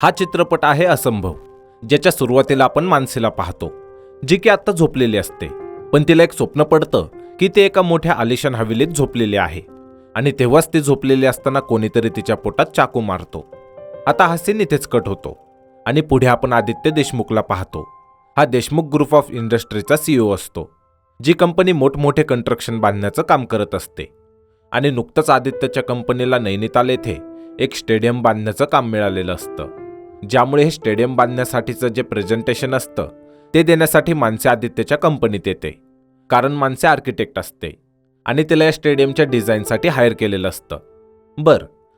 हा चित्रपट आहे असंभव, ज्याच्या सुरुवातीला आपण मानसीला पाहतो, जी की आता झोपलेली असते. पण तिला एक स्वप्न पडतं की ती एका मोठ्या आलिशान हवेलीत झोपलेली आहे आणि तेव्हाच ती झोपलेली असताना कोणीतरी तिच्या पोटात चाकू मारतो. आता हा सीन इथेच कट होतो आणि पुढे आपण आदित्य देशमुखला पाहतो. हा देशमुख ग्रुप ऑफ इंडस्ट्रीचा CEO असतो, जी कंपनी मोठमोठे कंस्ट्रक्शन बांधण्याचं काम करत असते. आणि नुकतंच आदित्यच्या कंपनीला नैनिताल येथे एक स्टेडियम बांधण्याचं काम मिळालेलं असतं, ज्यामुळे हे स्टेडियम बांधण्यासाठीचं जे प्रेझेंटेशन असतं ते देण्यासाठी मानसी आदित्यच्या कंपनीत येते. कारण मानसी आर्किटेक्ट असते आणि तिला या स्टेडियमच्या डिझाईनसाठी हायर केलेलं असतं.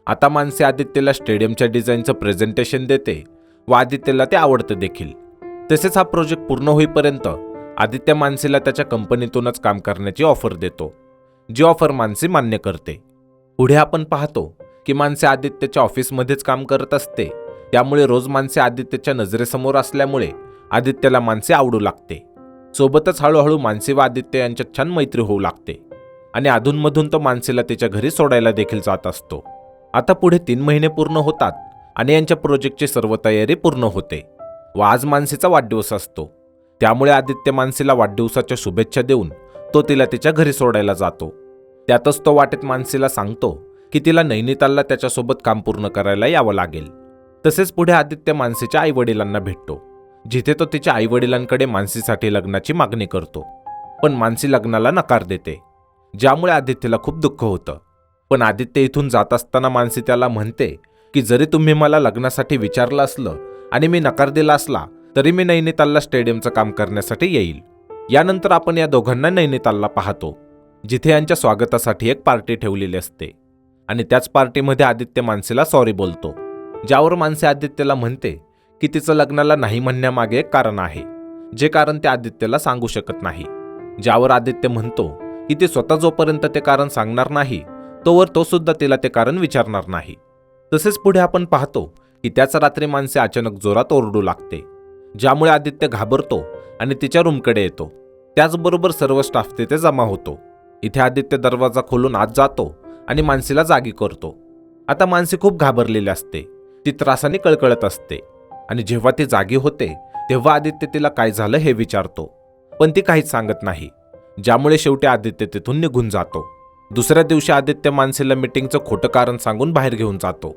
आता मानसी आदित्यला स्टेडियमच्या डिझाईनचं प्रेझेंटेशन देते व आदित्यला ते आवडतं देखील. तसेच हा प्रोजेक्ट पूर्ण होईपर्यंत आदित्य मानसीला त्याच्या कंपनीतूनच काम करण्याची ऑफर देतो, जी ऑफर मानसी मान्य करते. पुढे आपण पाहतो की मानसी आदित्यच्या ऑफिसमध्येच काम करत असते, त्यामुळे रोज मानसी आदित्यच्या नजरेसमोर असल्यामुळे आदित्यला मानसी आवडू लागते. सोबतच हळूहळू मानसी व आदित्य यांच्यात छान मैत्री होऊ लागते आणि अधूनमधून तो मानसीला तिच्या घरी सोडायला देखील जात असतो. आता पुढे 3 महिने पूर्ण होतात आणि यांच्या प्रोजेक्टची सर्व तयारी पूर्ण होते व आज मानसीचा वाढदिवस असतो. त्यामुळे आदित्य मानसीला वाढदिवसाच्या शुभेच्छा देऊन तो तिला तिच्या घरी सोडायला जातो. त्यातच तो वाटेत मानसीला सांगतो की तिला नैनितालला त्याच्यासोबत काम पूर्ण करायला यावं लागेल. तसेच पुढे आदित्य मानसीच्या आईवडिलांना भेटतो, जिथे तो तिच्या आईवडिलांकडे मानसीसाठी लग्नाची मागणी करतो. पण मानसी लग्नाला नकार देते, ज्यामुळे आदित्यला खूप दुःख होतं. पण आदित्य इथून जात असताना मानसी त्याला म्हणते की जरी तुम्ही मला लग्नासाठी विचारलं असलं आणि मी नकार दिला असला तरी मी नैनितालला स्टेडियमचं काम करण्यासाठी येईल. यानंतर आपण या दोघांना नैनितालला पाहतो, जिथे यांच्या स्वागतासाठी एक पार्टी ठेवलेली असते आणि त्याच पार्टीमध्ये आदित्य मानसीला सॉरी बोलतो, ज्यावर मानसी आदित्यला म्हणते की तिचं लग्नाला नाही म्हणण्यामागे एक कारण आहे, जे कारण ते आदित्यला सांगू शकत नाही. ज्यावर आदित्य म्हणतो की ती स्वतः जोपर्यंत ते कारण सांगणार नाही तोवर तो सुद्धा तिला ते कारण विचारणार नाही. तसेच पुढे आपण पाहतो की त्याच रात्री मानसी अचानक जोरात ओरडू लागते, ज्यामुळे आदित्य घाबरतो आणि तिच्या रूमकडे येतो. त्याचबरोबर सर्व स्टाफ तिथे जमा होतो. इथे आदित्य दरवाजा खोलून आत जातो आणि मानसीला जागी करतो. आता मानसी खूप घाबरलेली असते, ती त्रासाने कळकळत असते आणि जेव्हा ती जागी होते तेव्हा आदित्य तिला काय झालं हे विचारतो, पण ती काहीच सांगत नाही, ज्यामुळे शेवटी आदित्य तिथून निघून जातो. दुसऱ्या दिवशी आदित्य मानसीला मीटिंगचं खोटं कारण सांगून बाहेर घेऊन जातो,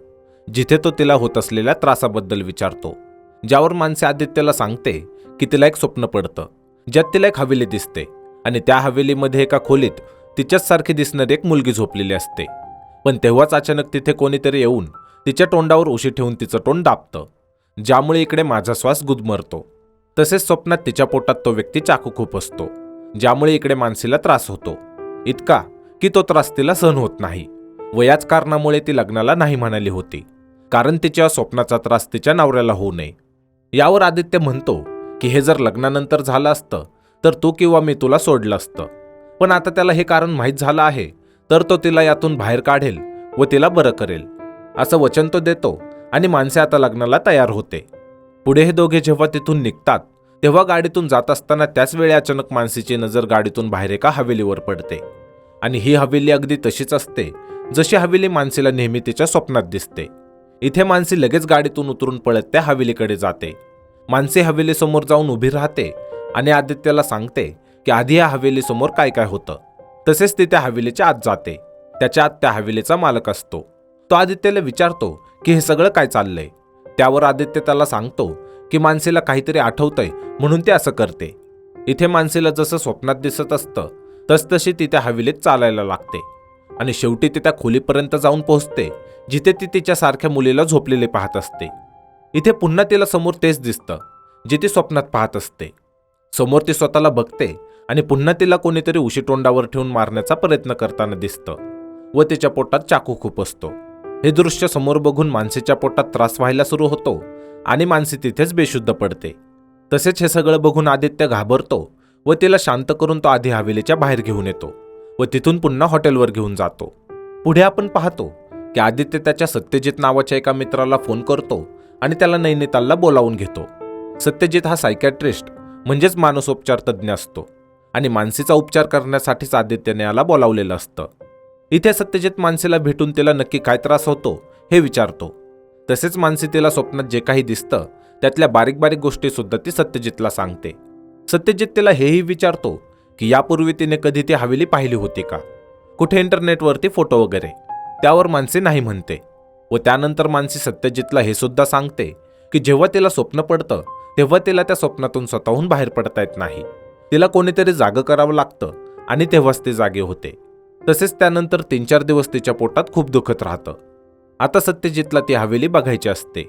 जिथे तो तिला होत असलेल्या त्रासाबद्दल विचारतो. ज्यावर मानसी आदित्यला सांगते की तिला एक स्वप्न पडतं, ज्यात तिला एक हवेली दिसते आणि त्या हवेलीमध्ये एका खोलीत तिच्याच सारखी दिसणारी एक मुलगी झोपलेली असते. पण तेव्हाच अचानक तिथे कोणीतरी येऊन तिच्या तोंडावर उशी ठेवून तिचं तोंड दाबतं, ज्यामुळे इकडे माझा श्वास गुदमरतो. तसेच स्वप्नात तिच्या पोटात तो व्यक्ती चाकू खूप असतो, ज्यामुळे इकडे मानसीला त्रास होतो, इतका की तो त्रास तिला सहन होत नाही व याच कारणामुळे ती लग्नाला नाही म्हणाली होती, कारण तिच्या स्वप्नाचा त्रास तिच्या नवऱ्याला होऊ नये. यावर आदित्य म्हणतो की हे जर लग्नानंतर झालं असतं तर तू किंवा मी तुला सोडलं असतं, पण आता त्याला हे कारण माहीत झालं आहे तर तो तिला यातून बाहेर काढेल व तिला बरं करेल, असं वचन तो देतो आणि मानसी आता लग्नाला तयार होते. पुढे हे दोघे जेव्हा तिथून निघतात तेव्हा गाडीतून जात असताना त्याच वेळी अचानक मानसीची नजर गाडीतून बाहेर एका हवेलीवर पडते आणि ही हवेली अगदी तशीच असते जशी हवेली मानसीला नेहमी तिच्या स्वप्नात दिसते. इथे मानसी लगेच गाडीतून उतरून पळत त्या हवेलीकडे जाते. मानसी हवेलीसमोर जाऊन उभी राहते आणि आदित्यला सांगते की आधी या हवेलीसमोर काय काय होतं. तसेच ती त्या हवेलीच्या आत जाते. त्याच्या आत त्या हवेलीचा मालक असतो. तो आदित्यला विचारतो की हे सगळं काय चाललंय. त्यावर आदित्य त्याला सांगतो की मानसीला काहीतरी आठवतंय म्हणून ती असं करते. इथे मानसीला जसं स्वप्नात दिसत असतं तसतशी ती त्या हवेलीत चालायला लागते आणि शेवटी ती त्या खोलीपर्यंत जाऊन पोहोचते, जिथे ती तिच्या सारख्या मुलीला झोपलेले पाहत असते. इथे पुन्हा तिला समोर तेच दिसतं जे ती स्वप्नात पाहत असते. समोर ती स्वतःला बघते आणि पुन्हा तिला कोणीतरी उशी तोंडावर ठेवून मारण्याचा प्रयत्न करताना दिसतं व तिच्या पोटात चाकू खूप असतो. हे दृश्य समोर बघून मानसीच्या पोटात त्रास व्हायला सुरू होतो आणि मानसी तिथेच बेशुद्ध पडते. तसेच हे सगळं बघून आदित्य घाबरतो व तिला शांत करून तो आधी हवेलीच्या बाहेर घेऊन येतो व तिथून पुन्हा हॉटेलवर घेऊन जातो. पुढे आपण पाहतो की आदित्य त्याच्या सत्यजित नावाच्या एका मित्राला फोन करतो आणि त्याला नैनितालला बोलावून घेतो. सत्यजित हा सायकॅट्रिस्ट म्हणजेच मानसोपचार तज्ज्ञ असतो आणि मानसीचा उपचार करण्यासाठीच आदित्यने याला बोलावलेलं असतं. इथे सत्यजित मानसीला भेटून तिला नक्की काय त्रास होतो हे विचारतो. तसेच मानसी तिला स्वप्नात जे काही दिसतं त्यातल्या बारीक बारीक गोष्टी सुद्धा ती सत्यजितला सांगते. सत्यजित तिला हेही विचारतो की यापूर्वी तिने कधी ती हवेली पाहिली होती का, कुठे इंटरनेटवरती फोटो वगैरे. त्यावर मानसी नाही म्हणते. व त्यानंतर मानसी सत्यजितला हे सुद्धा सांगते की जेव्हा तिला स्वप्न पडतं तेव्हा तिला त्या स्वप्नातून स्वतःहून बाहेर पडता येत नाही. तिला कोणीतरी जागं करावं लागतं आणि तेव्हाच ती जागे होते. तसेच त्यानंतर 3-4 दिवस तिच्या पोटात खूप दुखत राहतं. आता सत्यजितला ती हवेली बघायची असते.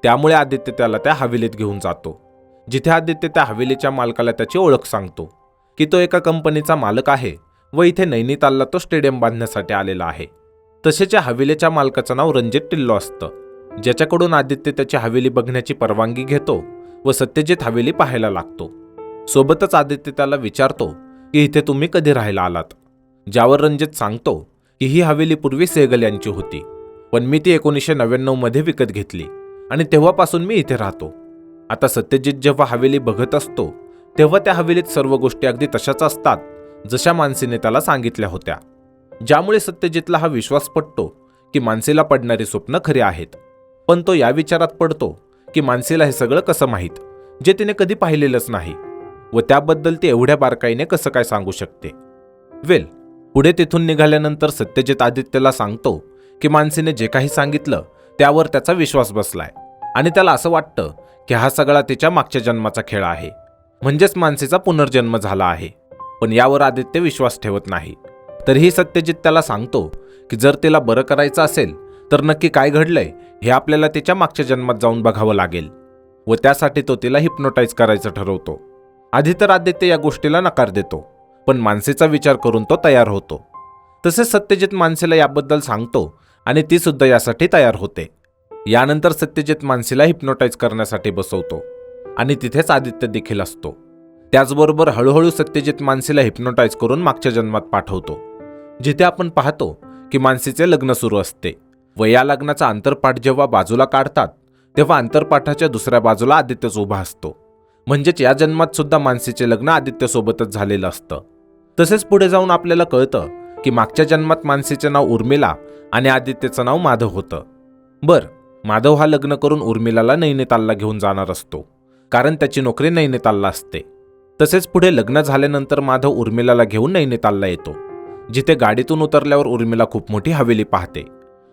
त्यामुळे आदित्य त्याला त्या हवेलीत घेऊन जातो, जिथे आदित्य त्या हवेलीच्या मालकाला त्याची ओळख सांगतो की तो एका कंपनीचा मालक आहे व इथे नैनितालला तो स्टेडियम बांधण्यासाठी आलेला आहे. तसेच या हवेलीच्या मालकाचं नाव रणजित टिल्लो असतं, ज्याच्याकडून आदित्य त्याची हवेली बघण्याची परवानगी घेतो व सत्यजित हवेली पाहायला लागतो. सोबतच आदित्य त्याला विचारतो की इथे तुम्ही कधी राहायला आलात, ज्यावर रणजित सांगतो की ही हवेली पूर्वी सेहगल यांची होती, पण मी ती 1999 मध्ये विकत घेतली आणि तेव्हापासून मी इथे राहतो. आता सत्यजित जेव्हा हवेली बघत असतो तेव्हा त्या हवेलीत सर्व गोष्टी अगदी तशाच असतात जशा मानसीने त्याला सांगितल्या होत्या, ज्यामुळे सत्यजितला हा विश्वास पटतो की मानसीला पडणारी स्वप्न खरी आहेत. पण तो या विचारात पडतो की मानसीला हे सगळं कसं माहीत, जे तिने कधी पाहिलेलंच नाही, व त्याबद्दल ती एवढ्या बारकाईने कसं काय सांगू शकते. पुढे तिथून निघाल्यानंतर सत्यजित आदित्यला सांगतो की मानसीने जे काही सांगितलं त्यावर त्याचा विश्वास बसलाय आणि त्याला असं वाटतं की हा सगळा तिच्या मागच्या जन्माचा खेळ आहे, म्हणजेच मानसीचा पुनर्जन्म झाला आहे. पण यावर आदित्य विश्वास ठेवत नाही. तरीही सत्यजित त्याला सांगतो की जर तिला बरं करायचं असेल तर नक्की काय घडलंय हे आपल्याला तिच्या मागच्या जन्मात जाऊन बघावं लागेल, व त्यासाठी तो तिला हिप्नोटाईज करायचं ठरवतो. आधी तर आदित्य या गोष्टीला नकार देतो, पण मानसीचा विचार करून तो तयार होतो. तसेच सत्यजित मानसीला याबद्दल सांगतो आणि ती सुद्धा यासाठी तयार होते. यानंतर सत्यजित मानसीला हिप्नोटाईज करण्यासाठी बसवतो आणि तिथेच आदित्य देखील असतो. त्याचबरोबर हळूहळू सत्यजित मानसीला हिप्नोटाईज करून मागच्या जन्मात पाठवतो, जिथे आपण पाहतो की मानसीचे लग्न सुरू असते व या लग्नाचा अंतरपाठ जेव्हा बाजूला काढतात तेव्हा अंतरपाठाच्या दुसऱ्या बाजूला आदित्यच उभा असतो. म्हणजेच या जन्मात सुद्धा मानसीचे लग्न आदित्यसोबतच झालेलं असतं. तसेच पुढे जाऊन आपल्याला कळतं की मागच्या जन्मात मानसीचे नाव उर्मिला आणि आदित्यचं नाव माधव होतं. माधव हा लग्न करून उर्मिलाला नैनितालला घेऊन जाणार असतो, कारण त्याची नोकरी नैनितालला असते. तसेच पुढे लग्न झाल्यानंतर माधव उर्मिलाला घेऊन नैनितालला येतो, जिथे गाडीतून उतरल्यावर उर्मिला खूप मोठी हवेली पाहते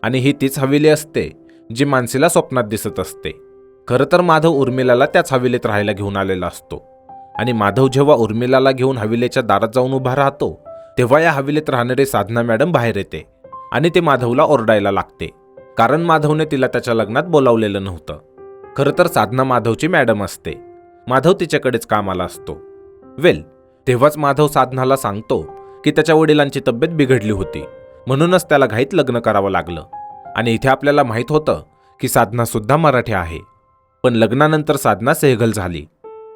आणि ही तीच हवेली असते जी मानसीला स्वप्नात दिसत असते. खरं तर माधव उर्मिलाला त्याच हवेलीत राहायला घेऊन आलेला असतो आणि माधव जेव्हा उर्मिलाला घेऊन हवेलीच्या दारात जाऊन उभा राहतो तेव्हा या हवेलीत राहणारी साधना मॅडम बाहेर येते आणि ते माधवला ओरडायला लागते, कारण माधवने तिला त्याच्या लग्नात बोलावलेलं नव्हतं. खरं तर साधना माधवची मॅडम असते. माधव तिच्याकडेच कामाला असतो. तेव्हाच माधव साधनाला सांगतो की त्याच्या वडिलांची तब्येत बिघडली होती, म्हणूनच त्याला घाईत लग्न करावं लागलं. आणि इथे आपल्याला माहीत होतं की साधना सुद्धा मराठी आहे, पण लग्नानंतर साधना सेहगल झाली.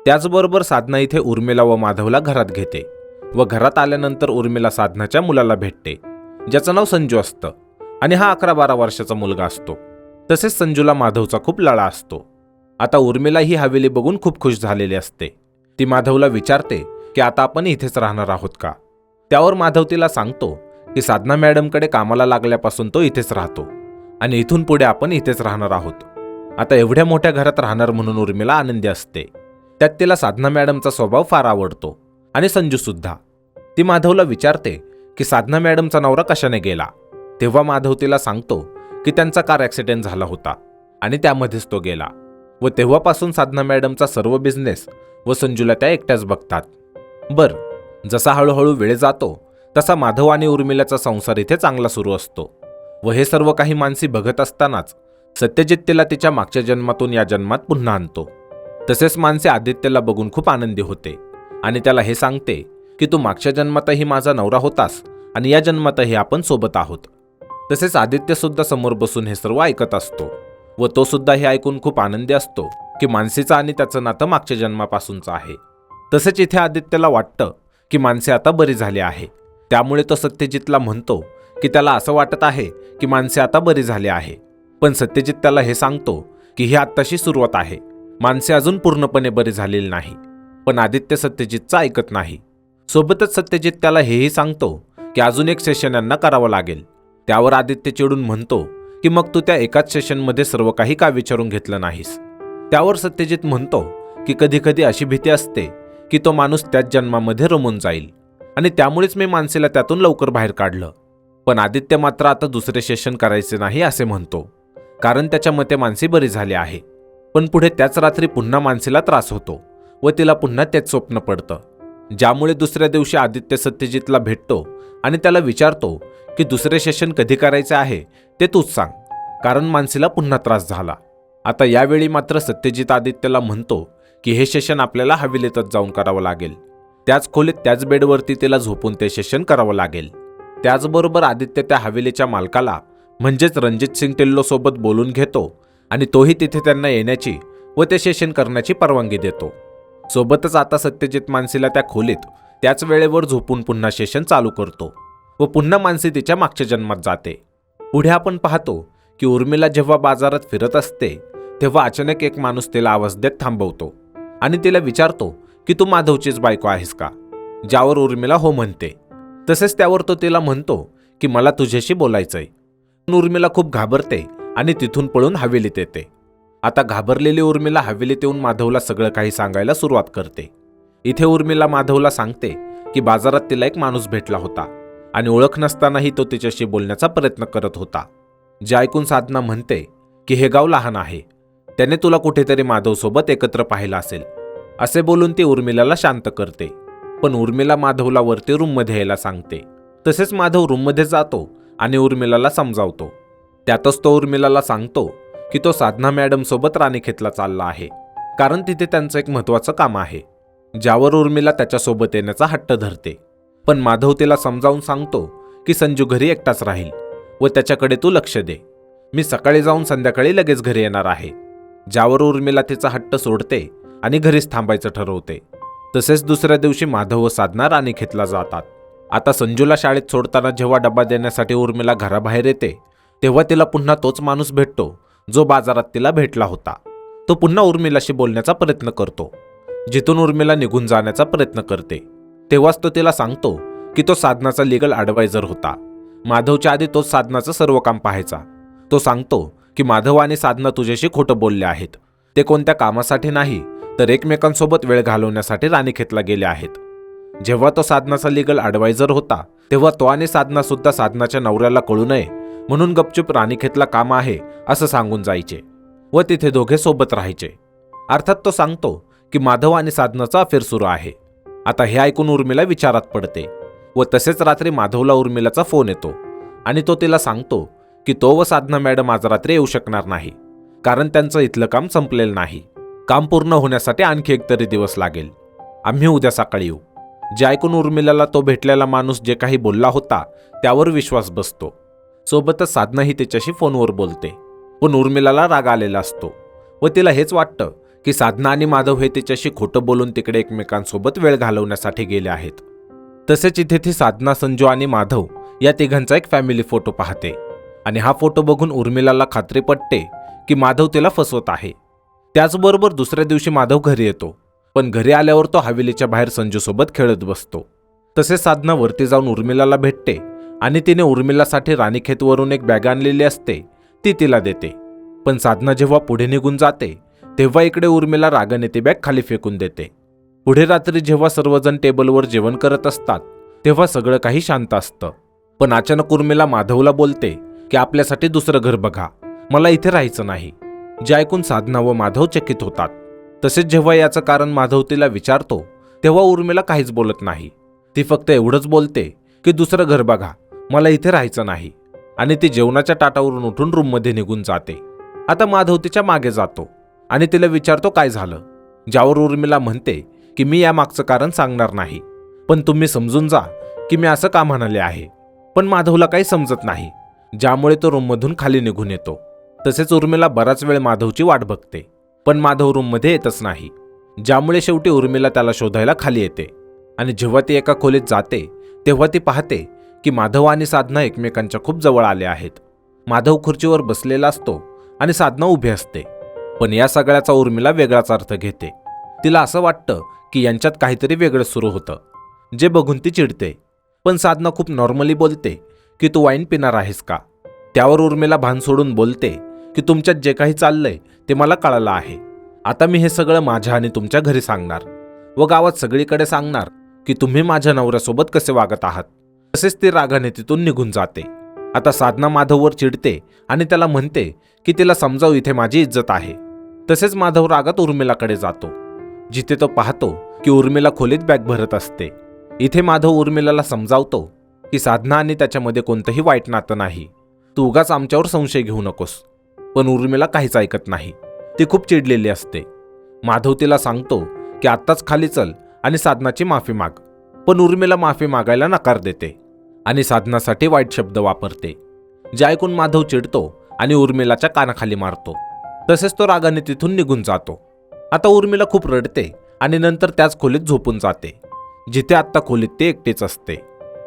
त्याचबरोबर साधना इथे उर्मिला व माधवला घरात घेते व घरात आल्यानंतर उर्मिला साधनाच्या मुलाला भेटते, ज्याचं नाव संजू असतं आणि हा 11-12 वर्षाचा मुलगा असतो. तसेच संजूला माधवचा खूप लळा असतो. आता उर्मिला ही हवेली बघून खूप खुश झालेली असते. ती माधवला विचारते की आता आपण इथेच राहणार आहोत का. त्यावर माधव तिला सांगतो की साधना मॅडमकडे कामाला लागल्यापासून तो इथेच राहतो आणि इथून पुढे आपण इथेच राहणार आहोत. आता एवढ्या मोठ्या घरात राहणार म्हणून उर्मिला आनंदी असते. त्यात तिला साधना मॅडमचा स्वभाव फार आवडतो आणि संजू सुद्धा. ती माधवला विचारते की साधना मॅडमचा नवरा कशाने गेला. तेव्हा माधव तिला सांगतो की त्यांचा कार ॲक्सिडेंट झाला होता आणि त्यामध्येच तो गेला व तेव्हापासून साधना मॅडमचा सर्व बिझनेस व संजूला त्या एकट्याच बघतात. जसा हळूहळू वेळ जातो तसा माधव आणि उर्मिलाचा संसार इथे चांगला सुरू असतो व हे सर्व काही मानसी बघत असतानाच सत्यजित तिला तिच्या मागच्या जन्मातून या जन्मात पुन्हा आणतो. तसेच मानसी आदित्यला बघून खूप आनंदी होते आणि त्याला हे सांगते की तू मागच्या जन्मातही माझा नवरा होतास आणि या जन्मातही आपण सोबत आहोत. तसेच आदित्य सुद्धा समोर बसून हे सर्व ऐकत असतो व तो सुद्धा हे ऐकून खूप आनंदी असतो की मानसीचं आणि त्याचं नातं मागच्या जन्मापासूनचं आहे. तसेच इथे आदित्यला वाटतं की मानसी आता बरी झाली आहे, त्यामुळे तो सत्यजितला म्हणतो की त्याला असं वाटत आहे की मानसी आता बरी झाली आहे. पण सत्यजित त्याला हे सांगतो की ही आत्ताशी सुरुवात आहे, मानसी अजून पूर्णपणे बरी झालेली नाही. पण आदित्य सत्यजितचं ऐकत नाही. सोबतच सत्यजित त्याला हेही सांगतो की अजून एक सेशन यांना करावं लागेल. त्यावर आदित्य चिडून म्हणतो की मग तू त्या एकाच सेशनमध्ये सर्व काही का विचारून घेतलं नाहीस. त्यावर सत्यजित म्हणतो की कधी कधी अशी भीती असते की तो माणूस त्याच जन्मामध्ये रमून जाईल आणि त्यामुळेच मी मानसीला त्यातून लवकर बाहेर काढलं. पण आदित्य मात्र आता दुसरे सेशन करायचे नाही असे म्हणतो, कारण त्याच्या मते मानसी बरी झाली आहे. पण पुढे त्याच रात्री पुन्हा मानसीला त्रास होतो व तिला पुन्हा तेच स्वप्न पडतं, ज्यामुळे दुसऱ्या दिवशी आदित्य सत्यजितला भेटतो आणि त्याला विचारतो की दुसरे सेशन कधी करायचे आहे ते तूच सांग, कारण मानसीला पुन्हा त्रास झाला. आता यावेळी मात्र सत्यजित आदित्यला म्हणतो की हे सेशन आपल्याला हवेलीतच जाऊन करावं लागेल. त्याच खोलीत त्याच बेडवरती तिला झोपून ते सेशन करावं लागेल. त्याचबरोबर आदित्य त्या हवेलीच्या मालकाला म्हणजेच रणजित सिंग टिल्लो सोबत बोलून घेतो आणि तोही तिथे त्यांना येण्याची व ते सेशन करण्याची परवानगी देतो. सोबतच आता सत्यजित मानसीला त्या खोलीत त्याच वेळेवर झोपून पुन्हा सेशन चालू करतो व पुन्हा मानसी तिच्या मागच्या जन्मात जाते. पुढे आपण पाहतो की उर्मिला जेव्हा बाजारात फिरत असते तेव्हा अचानक एक माणूस तिला आवाज देत थांबवतो आणि तिला विचारतो की तू माधवचीच बायको आहेस का, ज्यावर उर्मिला हो म्हणते. तसेच त्यावर तो तिला म्हणतो की मला तुझ्याशी बोलायचंय. उर्मिला खूप घाबरते आणि तिथून पळून हवेलीत येते. आता घाबरलेली उर्मिला हवेलीत येऊन माधवला सगळं काही सांगायला सुरुवात करते. इथे उर्मिला माधवला सांगते की बाजारात तिला एक माणूस भेटला होता आणि ओळख नसतानाही तो तिच्याशी बोलण्याचा प्रयत्न करत होता. जे ऐकून साधना म्हणते की हे गाव लहान आहे, त्याने तुला कुठेतरी माधवसोबत एकत्र पाहिलं असेल, असे बोलून ती उर्मिलाला शांत करते. पण उर्मिला माधवला वरती रूममध्ये यायला सांगते. तसेच माधव रूममध्ये जातो आणि उर्मिलाला समजावतो. त्यातच तो उर्मिलाला सांगतो की तो साधना मॅडम सोबत राणीखेतला चालला आहे, कारण तिथे त्यांचं एक महत्त्वाचं काम आहे. ज्यावर उर्मिला त्याच्यासोबत येण्याचा हट्ट धरते. पण माधव तिला समजावून सांगतो की संजू घरी एकटाच राहील व त्याच्याकडे तू लक्ष दे. मी सकाळी जाऊन संध्याकाळी लगेच घरी येणार आहे. ज्यावर उर्मिला तिचा हट्ट सोडते आणि घरीच थांबायचं ठरवते. तसेच दुसऱ्या दिवशी माधव व साधना राणीखेतला जातात. आता संजूला शाळेत सोडताना जेव्हा डबा देण्यासाठी उर्मिला घराबाहेर येते तेव्हा तिला पुन्हा तोच माणूस भेटतो जो बाजारात तिला भेटला होता. तो पुन्हा उर्मिलाशी बोलण्याचा प्रयत्न करतो, जिथून उर्मिला निघून जाण्याचा प्रयत्न करते. तेव्हाच तो तिला सांगतो की तो साधनाचा लीगल ॲडवायझर होता. माधवच्या आधी तोच साधनाचं सर्व काम पाहायचा. तो सांगतो की माधव आणि साधना तुझ्याशी खोटं बोलले आहेत. ते कोणत्या कामासाठी नाही तर एकमेकांसोबत वेळ घालवण्यासाठी राणीखेतला गेले आहेत. जेव्हा तो साधनाचा लीगल ॲडवायझर होता तेव्हा तो आणि साधना सुद्धा साधनाच्या नवऱ्याला कळू नये म्हणून गपचूप राणीखेतला काम आहे असं सांगून जायचे व तिथे दोघे सोबत राहायचे. अर्थात तो सांगतो की माधव आणि साधनाचा अफेअर सुरू आहे. आता हे ऐकून उर्मिला विचारात पडते व तसेच रात्री माधवला उर्मिलाचा फोन येतो आणि तो तिला सांगतो की तो व साधना मॅडम आज रात्री येऊ शकणार नाही, कारण त्यांचं इथलं काम संपलेलं नाही. काम पूर्ण होण्यासाठी आणखी एक तरी दिवस लागेल. आम्ही उद्या सकाळी येऊ. जे ऐकून उर्मिलाला तो भेटलेला माणूस जे काही बोलला होता त्यावर विश्वास बसतो. सोबतच साधनाही तिच्याशी फोनवर बोलते. पण उर्मिलाला राग आलेला असतो व तिला हेच वाटतं की साधना आणि माधव हे तिच्याशी खोटं बोलून तिकडे एकमेकांसोबत वेळ घालवण्यासाठी गेले आहेत. तसेच इथे ती साधना, संजू आणि माधव या तिघांचा एक फॅमिली फोटो पाहते आणि हा फोटो बघून उर्मिलाला खात्री पटते की माधव तिला फसवत आहे. त्याचबरोबर दुसऱ्या दिवशी माधव घरी येतो, पण घरी आल्यावर तो हवेलीच्या बाहेर संजूसोबत खेळत बसतो. तसेच साधना वरती जाऊन उर्मिलाला भेटते आणि तिने उर्मिलासाठी राणीखेतवरून एक बॅग आणलेली असते ती तिला देते. पण साधना जेव्हा पुढे निघून जाते तेव्हा इकडे उर्मिला रागाने ती बॅग खाली फेकून देते. पुढे रात्री जेव्हा सर्वजण टेबलवर जेवण करत असतात तेव्हा सगळं काही शांत असतं. पण अचानक उर्मिला माधवला बोलते की आपल्यासाठी दुसरं घर बघा, मला इथे राहायचं नाही. जे ऐकून साधना व माधव चकित होतात. तसेच जेव्हा याचं कारण माधव तिला विचारतो तेव्हा उर्मिला काहीच बोलत नाही. ती फक्त एवढंच बोलते की दुसरं घर बघा, मला इथे राहायचं नाही, आणि ती जेवणाच्या ताटावरून उठून रूममध्ये निघून जाते. आता माधव तिच्या मागे जातो आणि तिला विचारतो काय झालं, ज्यावर उर्मिला म्हणते की मी या मागचं कारण सांगणार नाही, पण तुम्ही समजून जा की मी असं का म्हणाले आहे. पण माधवला काही समजत नाही, ज्यामुळे तो रूममधून खाली निघून येतो. तसेच उर्मिला बराच वेळ माधवची वाट बघते, पण माधव रूममध्ये येतच नाही, ज्यामुळे शेवटी उर्मिला त्याला शोधायला खाली येते. आणि जेव्हा ती एका खोलीत जाते तेव्हा ती पाहते की माधव आणि साधना एकमेकांच्या खूप जवळ आले आहेत. माधव खुर्चीवर बसलेला असतो आणि साधना उभी असते. पण या सगळ्याचा उर्मिला वेगळाच अर्थ घेते. तिला असं वाटतं की यांच्यात काहीतरी वेगळं सुरू होतं, जे बघून ती चिडते. पण साधना खूप नॉर्मली बोलते की तू वाईन पिणार आहेस का. त्यावर उर्मिला भान सोडून बोलते की तुमच्यात जे काही चाललंय ते मला कळालं आहे. आता मी हे सगळं माझ्या आणि तुमच्या घरी सांगणार व गावात सगळीकडे सांगणार की तुम्ही माझ्या नवऱ्यासोबत कसे वागत आहात. तसेच ती रागाने तिथून निघून जाते. आता साधना माधववर चिडते आणि त्याला म्हणते की तिला समजावू, इथे माझी इज्जत आहे. तसेच माधव रागात उर्मिलाकडे जातो, जिथे तो पाहतो की उर्मिला खोलीत बॅग भरत असते. इथे माधव उर्मिलाला समजावतो की साधना आणि त्याच्यामध्ये कोणतंही वाईट नातं नाही, तू उगाच आमच्यावर संशय घेऊ नकोस. पण उर्मिला काहीच ऐकत नाही. ती खूप चिडलेली असते. माधव तिला सांगतो की आत्ताच खाली चल आणि साधनाची माफी माग. पण उर्मिला माफी मागायला नकार देते आणि साधनासाठी वाईट शब्द वापरते, जे ऐकून माधव चिडतो आणि उर्मिलाच्या कानाखाली मारतो. तसेच तो रागाने तिथून निघून जातो. आता उर्मिला खूप रडते आणि नंतर त्याच खोलीत झोपून जाते, जिथे आत्ता खोलीत ते एकटेच असते.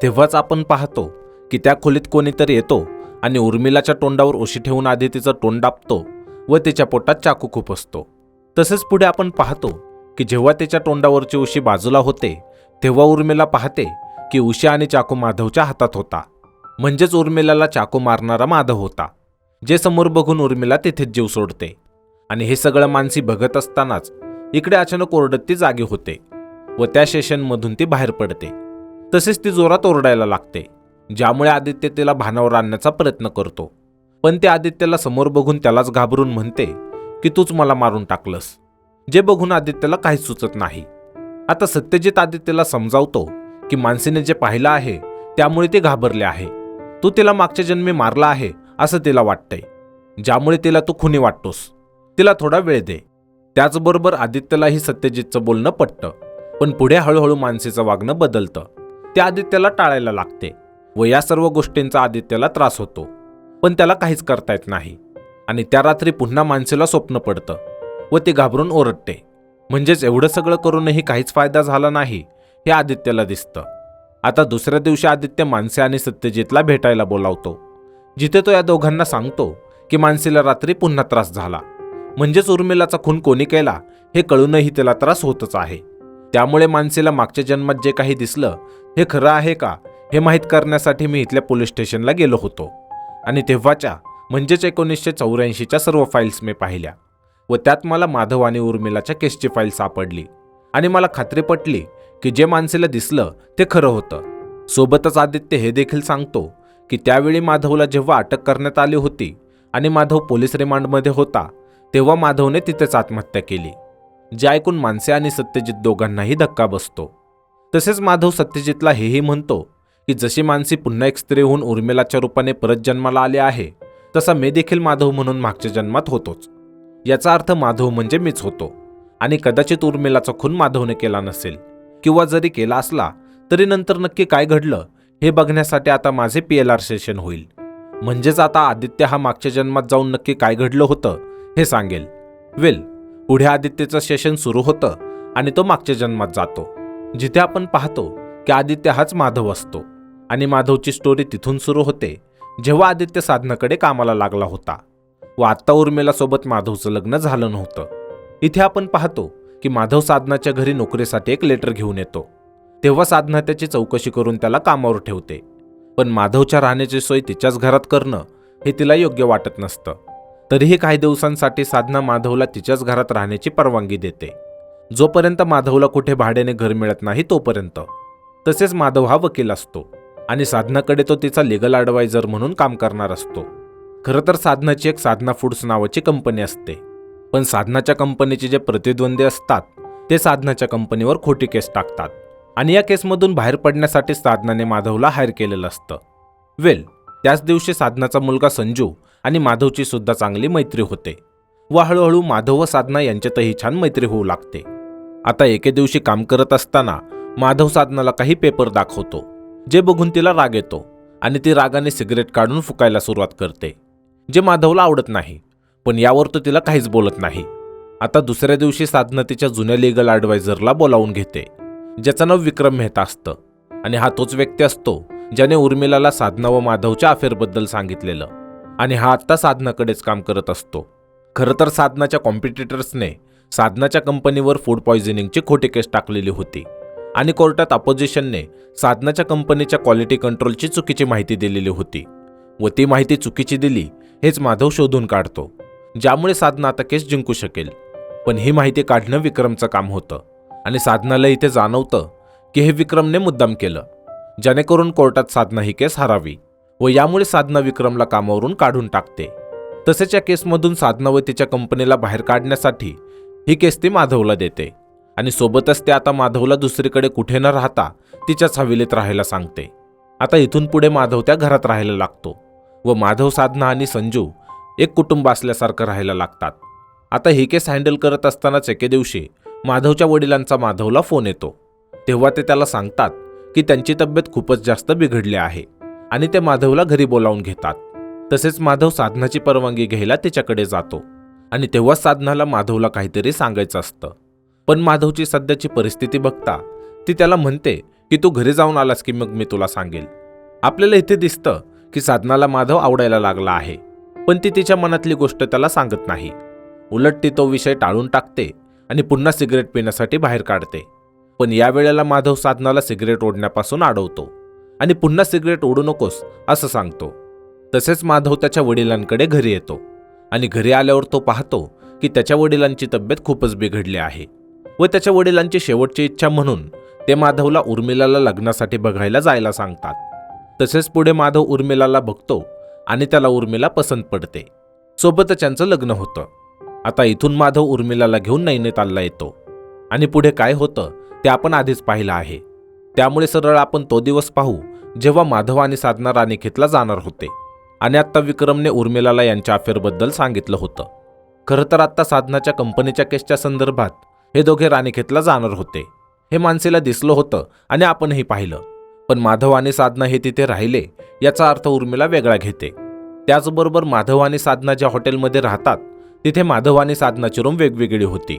तेव्हाच आपण पाहतो की त्या खोलीत कोणीतरी येतो आणि उर्मिलाच्या तोंडावर उशी ठेवून आधी तिचं तोंड दाबतो व तिच्या पोटात चाकू खुपसतो. तसेच पुढे आपण पाहतो की जेव्हा तिच्या तोंडावरची उशी बाजूला होते तेव्हा उर्मिला पाहते की उशी आणि चाकू माधवच्या हातात होता. म्हणजेच उर्मिलाला चाकू मारणारा माधव होता, जे समोर बघून उर्मिला तिथेच जीव सोडते. आणि हे सगळं मानसी बघत असतानाच इकडे अचानक ओरडत ती जागी होते व त्या स्टेशनमधून ती बाहेर पडते. तसेच ती जोरात ओरडायला लागते, ज्यामुळे आदित्य तिला भानावर आणण्याचा प्रयत्न करतो. पण ते आदित्यला समोर बघून त्यालाच घाबरून म्हणते की तूच मला मारून टाकलंस, जे बघून आदित्यला काहीच सुचत नाही. आता सत्यजित आदित्यला समजावतो की मानसीने जे पाहिलं आहे त्यामुळे ती घाबरले आहे. तू तिला मागच्या जन्मी मारला आहे असं तिला वाटतंय, ज्यामुळे तिला तू खुनी वाटतोस. तिला थोडा वेळ दे. त्याचबरोबर आदित्यलाही सत्यजितचं बोलणं पटतं. पण पुढे हळूहळू मानसीचं वागणं बदलतं. ते आदित्यला टाळायला लागते व या सर्व गोष्टींचा आदित्यला त्रास होतो, पण त्याला काहीच करता येत नाही. आणि त्या रात्री पुन्हा मानसीला स्वप्न पडतं व ती घाबरून ओरडते. म्हणजेच एवढं सगळं करूनही काहीच फायदा झाला नाही हे आदित्यला दिसतं. आता दुसऱ्या दिवशी आदित्य मानसी आणि सत्यजितला भेटायला बोलावतो, जिथे तो या दोघांना सांगतो की मानसीला रात्री पुन्हा त्रास झाला. म्हणजेच उर्मिलाचा खून कोणी केला हे कळूनही तिला त्रास होतच आहे. त्यामुळे मानसीला मागच्या जन्मात जे काही दिसलं हे खरं आहे का हे माहीत करण्यासाठी मी इथल्या पोलीस स्टेशनला गेलो होतो. आणि तेव्हाच्या म्हणजेच 1984च्या सर्व फाईल्स मी पाहिल्या व त्यात मला माधव आणि उर्मिलाच्या केसची फाईल सापडली. आणि मला खात्री पटली की जे मानसीला दिसलं ते खरं होतं. सोबतच आदित्य हे देखील सांगतो की त्यावेळी माधवला जेव्हा अटक करण्यात आली होती आणि माधव पोलीस रिमांडमध्ये होता तेव्हा माधवने तिथेच आत्महत्या केली, जे ऐकून मानसी आणि सत्यजित दोघांनाही धक्का बसतो. तसेच माधव सत्यजितला हेही म्हणतो की जशी मानसी पुन्हा एक स्त्री होऊन उर्मिलाच्या रूपाने परत जन्माला आले आहे, तसा मी देखील माधव म्हणून मागच्या जन्मात होतोच. याचा अर्थ माधव म्हणजे मीच होतो आणि कदाचित उर्मिलाचा खून माधवने केला नसेल, किंवा जरी केला असला तरी नंतर नक्की काय घडलं हे बघण्यासाठी आता माझे PLR सेशन होईल. म्हणजेच आता आदित्य हा मागच्या जन्मात जाऊन नक्की काय घडलं होतं हे सांगेल. पुढे आदित्यचं सेशन सुरू होतं आणि तो मागच्या जन्मात जातो, जिथे आपण पाहतो की आदित्य हाच माधव असतो. आणि माधवची स्टोरी तिथून सुरू होते जेव्हा आदित्य साधनाकडे कामाला लागला होता व आत्ता उर्मिलासोबत माधवचं लग्न झालं नव्हतं. इथे आपण पाहतो की माधव साधनाच्या घरी नोकरीसाठी एक लेटर घेऊन येतो. तेव्हा साधना त्याची चौकशी करून त्याला कामावर ठेवते. पण माधवच्या राहण्याची सोय तिच्याच घरात करणं हे तिला योग्य वाटत नसतं. तरीही काही दिवसांसाठी साधना माधवला तिच्याच घरात राहण्याची परवानगी देते, जोपर्यंत माधवला कुठे भाड्याने घर मिळत नाही तोपर्यंत. तसेच माधव हा वकील असतो आणि साधनाकडे तो तिचा लीगल ॲडवायझर म्हणून काम करणार असतो. खरं तर साधनाची एक साधना फूड्स नावाची कंपनी असते, पण साधनाच्या कंपनीचे जे प्रतिद्वंदी असतात ते साधनाच्या कंपनीवर खोटी केस टाकतात आणि या केसमधून बाहेर पडण्यासाठी साधनाने माधवला हायर केलेलं असतं. त्याच दिवशी साधनाचा मुलगा संजू आणि माधवची सुद्धा चांगली मैत्री होते व हळूहळू माधव व साधना यांच्यातही छान मैत्री होऊ लागते. आता एके दिवशी काम करत असताना माधव साधनाला काही पेपर दाखवतो, जे बघून तिला राग येतो आणि ती रागाने सिगरेट काढून फुकायला सुरुवात करते, जे माधवला आवडत नाही. पण यावर तो तिला काहीच बोलत नाही. आता दुसऱ्या दिवशी साधना तिच्या जुन्या लीगल ॲडवायझरला बोलावून घेते, ज्याचं नाव विक्रम मेहता असतं. आणि हा तोच व्यक्ती असतो ज्याने उर्मिलाला साधना व माधवच्या अफेअरबद्दल सांगितलेलं. आणि हा आत्ता साधनाकडेच काम करत असतो. खरं तर साधनाच्या कॉम्पिटिटर्सने साधनाच्या कंपनीवर फूड पॉयझनिंगची खोटी केस टाकलेली होती आणि कोर्टात अपोजिशनने साधनाच्या कंपनीच्या क्वालिटी कंट्रोलची चुकीची माहिती दिलेली होती व ती माहिती चुकीची दिली हेच माधव शोधून काढतो, ज्यामुळे साधना आता केस जिंकू शकेल. पण ही माहिती काढणं विक्रमचं काम होतं आणि साधनाला इथे जाणवतं की हे विक्रमने मुद्दाम केलं, जेणेकरून कोर्टात साधना ही केस हरावी व यामुळे साधना विक्रमला कामावरून काढून टाकते. तसेच या केसमधून साधना व तिच्या कंपनीला बाहेर काढण्यासाठी ही केस ती माधवला देते आणि सोबतच ते आता माधवला दुसरीकडे कुठे न राहता तिच्याच हवेलीत राहायला सांगते. आता इथून पुढे माधव त्या घरात राहायला लागतो व माधव, साधना आणि संजू एक कुटुंब असल्यासारखं राहायला लागतात. आता ही केस हँडल करत असतानाच एके दिवशी माधवच्या वडिलांचा माधवला फोन येतो. तेव्हा ते त्याला सांगतात की त्यांची तब्येत खूपच जास्त बिघडली आहे आणि ते माधवला घरी बोलावून घेतात. तसेच माधव साधनाची परवानगी घ्यायला तिच्याकडे जातो आणि तेव्हा साधनाला माधवला काहीतरी सांगायचं असतं. पण माधवची सध्याची परिस्थिती बघता ती त्याला म्हणते की तू घरी जाऊन आलास की मग मी तुला सांगेल. आपल्याला इथे दिसतं की साधनाला माधव आवडायला लागला आहे, पण ती तिच्या मनातली गोष्ट त्याला सांगत नाही. उलट ती तो विषय टाळून टाकते आणि पुन्हा सिगरेट पिण्यासाठी बाहेर काढते. पण या वेळेला माधव साधनाला सिगरेट ओढण्यापासून अडवतो आणि पुन्हा सिगरेट ओढू नकोस असं सांगतो. तसेच माधव त्याच्या वडिलांकडे घरी येतो आणि घरी आल्यावर तो पाहतो की त्याच्या वडिलांची तब्येत खूपच बिघडली आहे व त्याच्या वडिलांची शेवटची इच्छा म्हणून ते माधवला उर्मिलाला लग्नासाठी बघायला जायला सांगतात. तसेच पुढे माधव उर्मिलाला बघतो आणि त्याला उर्मिला पसंत पडते. सोबतच त्यांचं लग्न होतं. आता इथून माधव उर्मिलाला घेऊन नैनितालला येतो आणि पुढे काय होतं ते आपण आधीच पाहिलं आहे. त्यामुळे सरळ आपण तो दिवस पाहू जेव्हा माधव आणि साधना राणीखेतला जाणार होते आणि आत्ता विक्रमने उर्मिलाला यांच्या अफेअरबद्दल सांगितलं होतं. खरं तर आत्ता साधनाच्या कंपनीच्या केसच्या संदर्भात हे दोघे राणीखेतला जाणार होते. हे मानसीला दिसलं होतं आणि आपणही पाहिलं. पण माधव आणि साधना हे तिथे राहिले याचा अर्थ उर्मिला वेगळा घेते. त्याचबरोबर माधव आणि साधना ज्या हॉटेलमध्ये राहतात तिथे माधव आणि साधनाची रूम वेगवेगळी होती,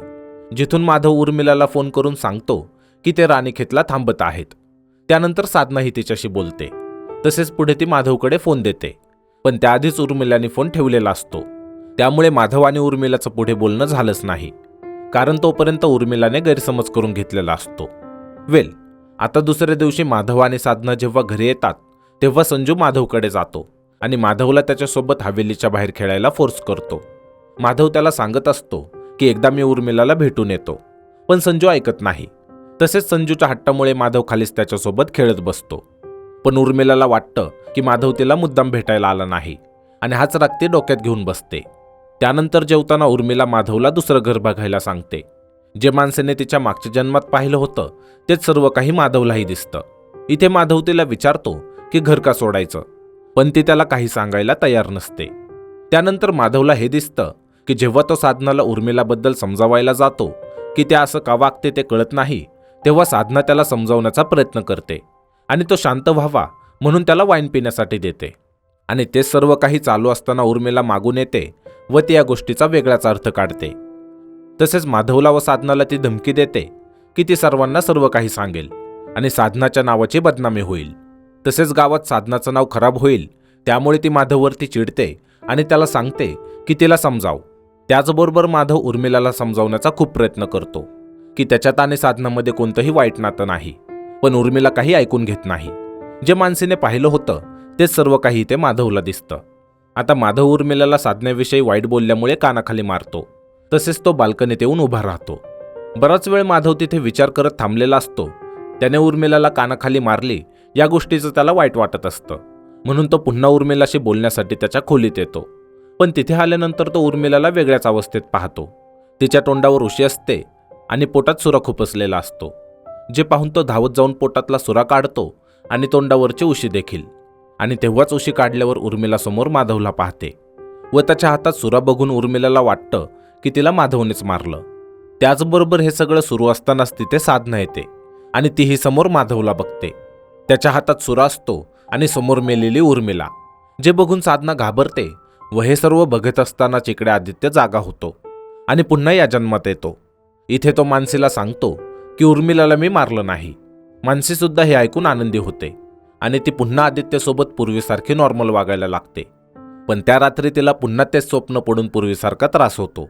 जिथून माधव उर्मिलाला फोन करून सांगतो की ते राणीखेतला थांबत आहेत. त्यानंतर साधनाही तिच्याशी बोलते. तसेच पुढे ती माधवकडे फोन देते, पण त्याआधीच उर्मिलाने फोन ठेवलेला असतो. त्यामुळे माधव आणि उर्मिलाचं पुढे बोलणं झालंच नाही, कारण तोपर्यंत उर्मिलाने गैरसमज करून घेतलेला असतो. आता दुसऱ्या दिवशी माधव आणि साधना जेव्हा घरी येतात तेव्हा संजू माधवकडे जातो आणि माधवला त्याच्यासोबत हवेलीच्या बाहेर खेळायला फोर्स करतो. माधव त्याला सांगत असतो की एकदा मी उर्मिलाला भेटून येतो, पण संजू ऐकत नाही. तसेच संजूच्या हट्टामुळे माधव खालीच त्याच्यासोबत खेळत बसतो. पण उर्मिलाला वाटतं की माधव तिला मुद्दाम भेटायला आला नाही आणि हाच राग ती डोक्यात घेऊन बसते. त्यानंतर जेवताना उर्मिला माधवला दुसरं घर बघायला सांगते. जे माणसाने तिच्या मागच्या जन्मात पाहिलं होतं तेच सर्व काही माधवलाही दिसतं. इथे माधव तिला विचारतो की घर का सोडायचं, पण ती त्याला काही सांगायला तयार नसते. त्यानंतर माधवला हे दिसतं की जेव्हा तो साधनाला उर्मिलाबद्दल समजावायला जातो की त्या असं का वागते ते कळत नाही, तेव्हा साधना त्याला समजावण्याचा प्रयत्न करते आणि तो शांत व्हावा म्हणून त्याला वाईन पिण्यासाठी देते. आणि ते सर्व काही चालू असताना उर्मिला मागून येते व ती या गोष्टीचा वेगळाच अर्थ काढते. तसेच माधवला व साधनाला ती धमकी देते की ती सर्वांना सर्व काही सांगेल आणि साधनाच्या नावाची बदनामी होईल. तसेच गावात साधनाचं नाव खराब होईल, त्यामुळे ती माधववरती चिडते आणि त्याला सांगते की तिला समजाव. त्याचबरोबर माधव उर्मिलाला समजावण्याचा खूप प्रयत्न करतो की त्याच्यात आणि साधनामध्ये कोणतंही वाईट नातं नाही, पण उर्मिला काही ऐकून घेत नाही. जे मानसीने पाहिलं होतं तेच सर्व काही ते माधवला दिसतं. आता माधव उर्मिलाला साधण्याविषयी वाईट बोलल्यामुळे कानाखाली मारतो. तसेच तो बाल्कनीत येऊन उभा राहतो. बराच वेळ माधव तिथे विचार करत थांबलेला असतो. त्याने उर्मिलाला कानाखाली मारली या गोष्टीचं त्याला वाईट वाटत असतं, म्हणून तो पुन्हा उर्मिलाशी बोलण्यासाठी त्याच्या खोलीत येतो. पण तिथे आल्यानंतर तो उर्मिलाला वेगळ्याच अवस्थेत पाहतो. तिच्या तोंडावर उशी असते आणि पोटात सुरा खुपसलेला असतो, जे पाहून तो धावत जाऊन पोटातला सुरा काढतो आणि तोंडावरची उशी देखील. आणि तेव्हाच उशी काढल्यावर उर्मिला समोर माधवला पाहते व त्याच्या हातात सुरा बघून उर्मिलाला वाटतं की तिला माधवनेच मारलं. त्याचबरोबर हे सगळं सुरू असतानाच तिथे साधना येते आणि तीही समोर माधवला बघते. त्याच्या हातात सुरा असतो आणि समोर मेलेली उर्मिला, जे बघून साधना घाबरते व हे सर्व बघत असतानाच इकडे आदित्य जागा होतो आणि पुन्हा या जन्मात येतो. इथे तो मानसीला सांगतो की उर्मिलाला मी मारलं नाही. मानसी सुद्धा हे ऐकून आनंदी होते आणि ती पुन्हा आदित्यसोबत पूर्वीसारखी नॉर्मल वागायला लागते. पण त्या रात्री तिला पुन्हा तेच स्वप्न पडून पूर्वीसारखा त्रास होतो.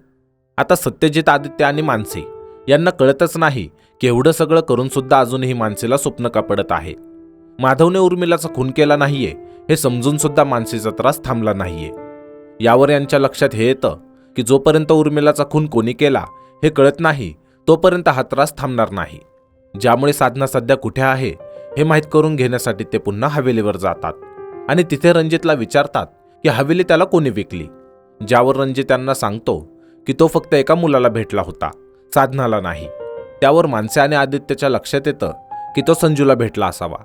आता सत्यजित, आदित्य आणि मानसी यांना कळतच नाही की एवढं सगळं करून सुद्धा अजूनही मानसीला स्वप्न का पडत आहे. माधवने उर्मिलाचा खून केला नाहीये हे समजून सुद्धा मानसीचा त्रास थांबला नाहीये. यावर यांच्या लक्षात हे येतं की जोपर्यंत उर्मिलाचा खून कोणी केला हे कळत नाही तोपर्यंत हा त्रास थांबणार नाही. ज्यामुळे साधना सध्या कुठे आहे हे माहीत करून घेण्यासाठी ते पुन्हा हवेलीवर जातात आणि तिथे रणजितला विचारतात की हवेली त्याला कोणी विकली. ज्यावर रणजित त्यांना सांगतो की तो फक्त एका मुलाला भेटला होता, साधनाला नाही. त्यावर मानसी आणि आदित्यच्या लक्षात येतं की तो संजूला भेटला असावा.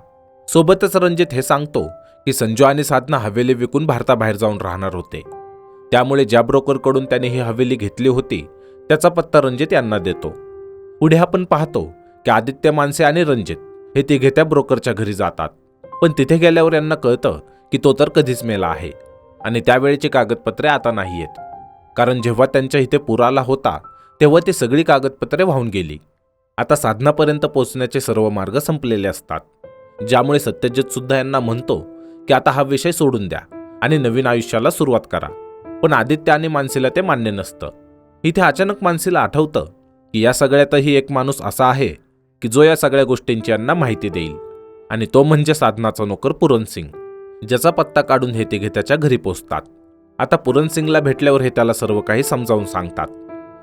सोबतच रणजित हे सांगतो की संजू आणि साधना हवेली विकून भारताबाहेर जाऊन राहणार होते. त्यामुळे ज्या ब्रोकरकडून त्याने ही हवेली घेतली होती त्याचा पत्ता रणजित यांना देतो. पुढे आपण पाहतो की आदित्य, मानसी आणि रणजित हे तिघे त्या ब्रोकरच्या घरी जातात. पण तिथे गेल्यावर यांना कळतं की तो तर कधीच मेला आहे आणि त्यावेळेची कागदपत्रे आता नाही आहेत. कारण जेव्हा त्यांच्या इथे पूर आला होता तेव्हा ती सगळी कागदपत्रे वाहून गेली. आता साधनापर्यंत पोहोचण्याचे सर्व मार्ग संपलेले असतात. ज्यामुळे सत्यजित सुद्धा यांना म्हणतो की आता हा विषय सोडून द्या आणि नवीन आयुष्याला सुरुवात करा. पण आदित्य आणि मानसीला ते मान्य नसतं. इथे अचानक मानसीला आठवतं की या सगळ्यातही एक माणूस असा आहे की जो या सगळ्या गोष्टींची यांना माहिती देईल आणि तो म्हणजे साधनाचा नोकर पुरणसिंग, ज्याचा पत्ता काढून हे तिघे त्याच्या घरी पोहोचतात. आता पुरणसिंगला भेटल्यावर हे त्याला सर्व काही समजावून सांगतात.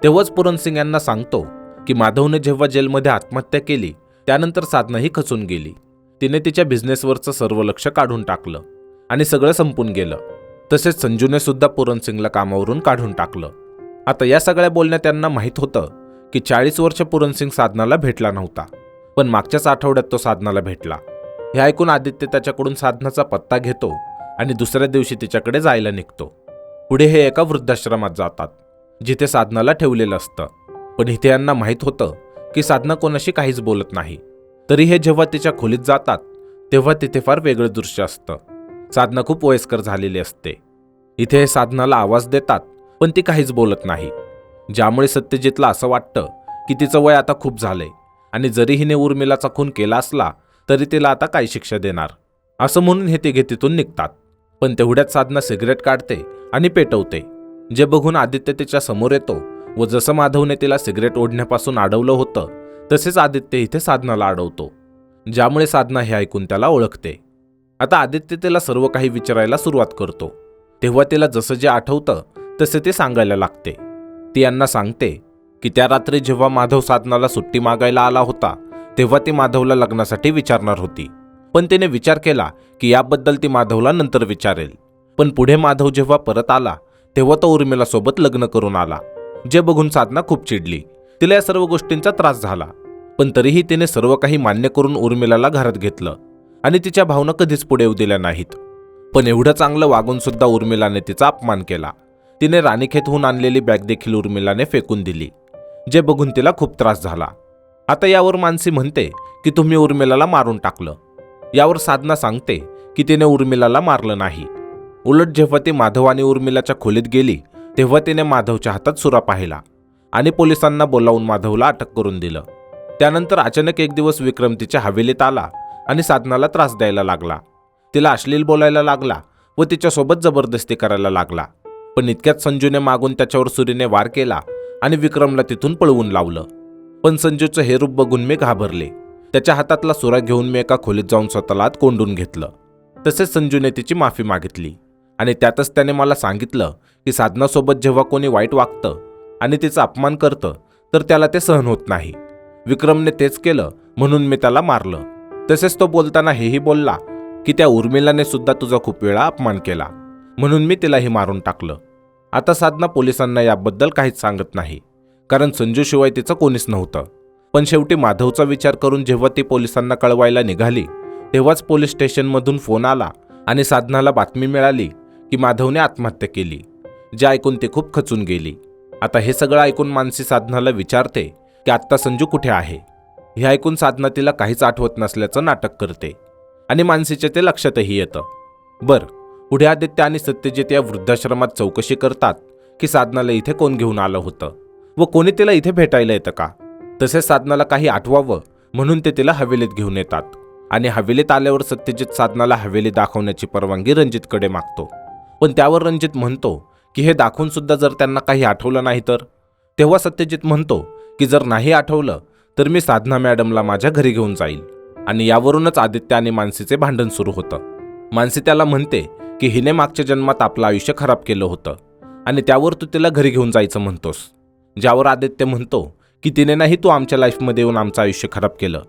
तेव्हाच पुरणसिंग यांना सांगतो की माधवने जेव्हा जेलमध्ये आत्महत्या केली त्यानंतर साधनाही खचून गेली. तिने तिच्या बिझनेसवरचं सर्व लक्ष काढून टाकलं आणि सगळं संपून गेलं. तसेच संजूने सुद्धा पुरणसिंगला कामावरून काढून टाकलं. आता या सगळ्या बोलण्यात त्यांना माहीत होतं की 40 वर्ष पुरणसिंग साधनाला भेटला नव्हता, पण मागच्याच आठवड्यात तो साधनाला भेटला. हे ऐकून आदित्य त्याच्याकडून साधनाचा पत्ता घेतो आणि दुसऱ्या दिवशी तिच्याकडे जायला निघतो. पुढे हे एका वृद्धाश्रमात जातात जिथे साधनाला ठेवलेलं असतं. पण इथे यांना माहीत होतं की साधना कोणाशी काहीच बोलत नाही. तरी हे जेव्हा तिच्या खोलीत जातात तेव्हा तिथे फार वेगळं दृश्य असतं. साधना खूप वयस्कर झालेली असते. इथे साधनाला आवाज देतात पण ती काहीच बोलत नाही. ज्यामुळे सत्यजितला असं वाटतं की तिचं वय आता खूप झालंय आणि जरी हिने उर्मिलाचा खून केला असला तरी तिला आता काय शिक्षा देणार, असं म्हणून हे तिघे तिथून निघतात. पण तेवढ्यात साधना सिगरेट काढते आणि पेटवते, जे बघून आदित्य तिच्या समोर येतो व जसं माधवने तिला सिगरेट ओढण्यापासून अडवलं होतं तसेच आदित्य इथे साधनाला अडवतो. ज्यामुळे साधना हे ऐकून त्याला ओळखते. आता आदित्य तिला सर्व काही विचारायला सुरुवात करतो. तेव्हा तिला जसं जे आठवतं तसे ते सांगायला लागते. ती यांना सांगते की त्या रात्री जेव्हा माधव साधनाला सुट्टी मागायला आला होता तेव्हा ती माधवला लग्नासाठी विचारणार होती, पण तिने विचार केला की याबद्दल ती माधवला नंतर विचारेल. पण पुढे माधव जेव्हा परत आला तेव्हा तो उर्मिलासोबत लग्न करून आला, जे बघून साधना खूप चिडली. तिला या सर्व गोष्टींचा त्रास झाला, पण तरीही तिने सर्व काही मान्य करून उर्मिलाला घरात घेतलं आणि तिच्या भावना कधीच पुढे येऊ दिल्या नाहीत. पण एवढं चांगलं वागून सुद्धा उर्मिलाने तिचा अपमान केला. तिने राणीखेतहून आणलेली बॅग देखील उर्मिलाने फेकून दिली, जे बघून तिला खूप त्रास झाला. आता यावर मानसी म्हणते की तुम्ही उर्मिलाला मारून टाकलं. यावर साधना सांगते की तिने उर्मिलाला मारलं नाही. उलट जेव्हा ती माधव आणि उर्मिलाच्या खोलीत गेली तेव्हा तिने माधवच्या हातात सुरा पाहिला आणि पोलिसांना बोलावून माधवला अटक करून दिलं. त्यानंतर अचानक एक दिवस विक्रम तिच्या हवेलीत आला आणि साधनाला त्रास द्यायला लागला. तिला अश्लील बोलायला लागला व तिच्यासोबत जबरदस्ती करायला लागला. पण इतक्यात संजूने मागून त्याच्यावर सुरीने वार केला आणि विक्रमला तिथून पळवून लावलं. पण संजूचं हे रूप बघून मी घाबरले. त्याच्या हातातला सुरा घेऊन मी एका खोलीत जाऊन स्वतःला आत कोंडून घेतलं. तसेच संजूने तिची माफी मागितली आणि त्यातच त्याने मला सांगितलं की साधनासोबत जेव्हा कोणी वाईट वागतं आणि तिचा अपमान करतं तर त्याला ते सहन होत नाही. विक्रमने तेच केलं म्हणून मी त्याला मारलं. तसेच तो बोलताना हेही बोलला की त्या उर्मिलाने सुद्धा तुझा खूप वेळा अपमान केला म्हणून मी तिलाही मारून टाकलं. आता साधना पोलिसांना याबद्दल काहीच सांगत नाही, कारण संजूशिवाय तिचं कोणीच नव्हतं. पण शेवटी माधवचा विचार करून जेव्हा ती पोलिसांना कळवायला निघाली तेव्हाच पोलीस स्टेशनमधून फोन आला आणि साधनाला बातमी मिळाली की माधवने आत्महत्या केली, जे ऐकून ती खूप खचून गेली. आता हे सगळं ऐकून मानसी साधनाला विचारते की आत्ता संजू कुठे आहे. हे ऐकून साधना तिला काहीच आठवत नसल्याचं नाटक करते आणि मानसीच्या ते लक्षातही येतं. पुढे आदित्य आणि सत्यजित या वृद्धाश्रमात चौकशी करतात की साधनाला इथे कोण घेऊन आलं होतं व कोणी तिला इथे भेटायला येतं का. तसेच साधनाला काही आठवावं म्हणून ते तिला हवेलीत घेऊन येतात आणि हवेलीत आल्यावर सत्यजित साधनाला हवेली दाखवण्याची परवानगी रणजितकडे मागतो. पण त्यावर रणजित म्हणतो की हे दाखवून सुद्धा जर त्यांना काही आठवलं नाही तर. तेव्हा सत्यजित म्हणतो की जर नाही आठवलं तर मी साधना मॅडमला माझ्या घरी घेऊन जाईल. आणि यावरूनच आदित्य आणि मानसीचे भांडण सुरू होतं. मानसी त्याला म्हणते की हिने मागच्या जन्मात आपलं आयुष्य खराब केलं होतं आणि त्यावर तू तिला घरी घेऊन जायचं म्हणतोस. ज्यावर आदित्य म्हणतो की तिने नाही तू आमच्या लाईफमध्ये येऊन आमचं आयुष्य खराब केलं.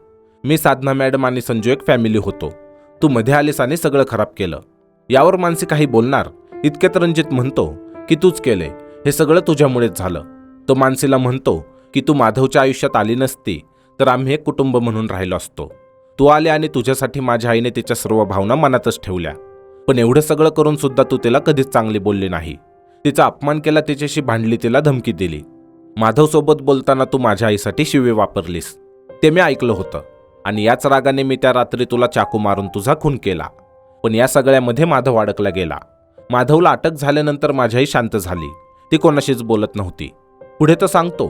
मी, साधना मॅडम आणि संजू एक फॅमिली होतो. तू मध्ये आलीस आणि सगळं खराब केलं. यावर मानसी काही बोलणार इतक्यात रणजित म्हणतो की तूच केले, हे सगळं तुझ्यामुळेच झालं. तो मानसीला म्हणतो की तू माधवच्या आयुष्यात आली नसती तर आम्ही एक कुटुंब म्हणून राहिलो असतो. तू आले आणि तुझ्यासाठी माझ्या आईने तिच्या सर्व भावना मनातच ठेवल्या. पण एवढं सगळं करून सुद्धा तू तिला कधीच चांगली बोलली नाही. तिचा अपमान केला, तिच्याशी भांडली, तिला धमकी दिली. माधवसोबत बोलताना तू माझ्या आईसाठी शिवे वापरलीस. ते मी ऐकलं होतं आणि याच रागाने मी त्या रात्री तुला चाकू मारून तुझा खून केला. पण या सगळ्यामध्ये माधव अडकला गेला. माधवला अटक झाल्यानंतर माझी आई शांत झाली. ती कोणाशीच बोलत नव्हती. पुढे तो सांगतो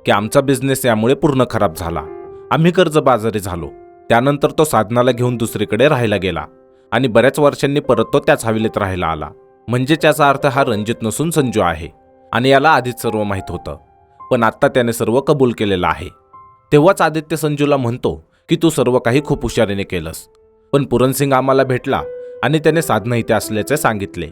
की आमचा बिझनेस यामुळे पूर्ण खराब झाला. आम्ही कर्जबाजारी झालो. त्यानंतर तो साधनाला घेऊन दुसरीकडे राहायला गेला आणि बऱ्याच वर्षांनी परत तो त्याच हवेलीत राहायला आला. म्हणजे त्याचा अर्थ हा रणजित नसून संजू आहे आणि याला आधीच सर्व माहीत होतं. पण आत्ता त्याने सर्व कबूल केलेलं आहे. तेव्हाच आदित्य संजूला म्हणतो की तू सर्व काही खूप हुशारीने केलंस. पण पुरणसिंग आम्हाला भेटला आणि त्याने साधना इथे असल्याचे सांगितले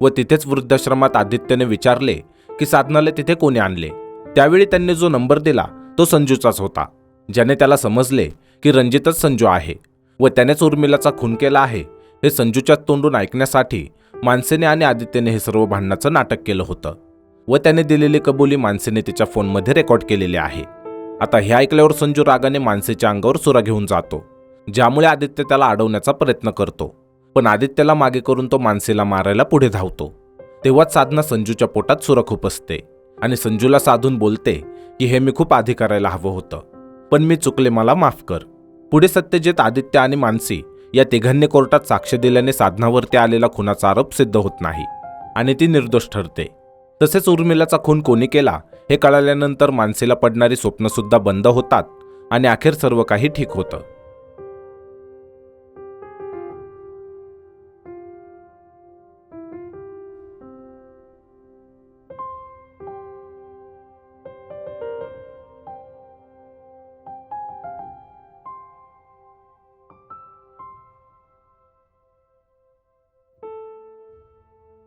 व तिथेच वृद्धाश्रमात आदित्यने विचारले की साधनाला तिथे कोणी आणले. त्यावेळी त्यांनी जो नंबर दिला तो संजूचाच होता. ज्याने त्याला समजले की रणजितच संजू आहे व त्यानेच उर्मिलाचा खून केला आहे हे संजूच्या तोंडून ऐकण्यासाठी मानसीने आणि आदित्यने हे सर्व भांडणाचं नाटक केलं होतं व त्याने दिलेली कबुली मानसीने तिच्या फोनमध्ये रेकॉर्ड केलेली आहे. आता हे ऐकल्यावर संजू रागाने मानसीच्या अंगावर सुरा घेऊन जातो, ज्यामुळे आदित्य त्याला अडवण्याचा प्रयत्न करतो. पण आदित्यला मागे करून तो मानसीला मारायला पुढे धावतो. तेव्हाच साधना संजूच्या पोटात सुरा खुपसते आणि संजूला साधून बोलते की हे मी खूप आधी करायला हवं होतं, पण मी चुकले, मला माफ कर. पुढे सत्यजित, आदित्य आणि मानसी या तिघांनी कोर्टात साक्ष दिल्याने साधनावरती आलेला खुनाचा आरोप सिद्ध होत नाही आणि ती निर्दोष ठरते. तसेच उर्मिलाचा खून कोणी केला हे कळाल्यानंतर मानसीला पडणारी स्वप्नसुद्धा बंद होतात आणि अखेर सर्व काही ठीक होतं.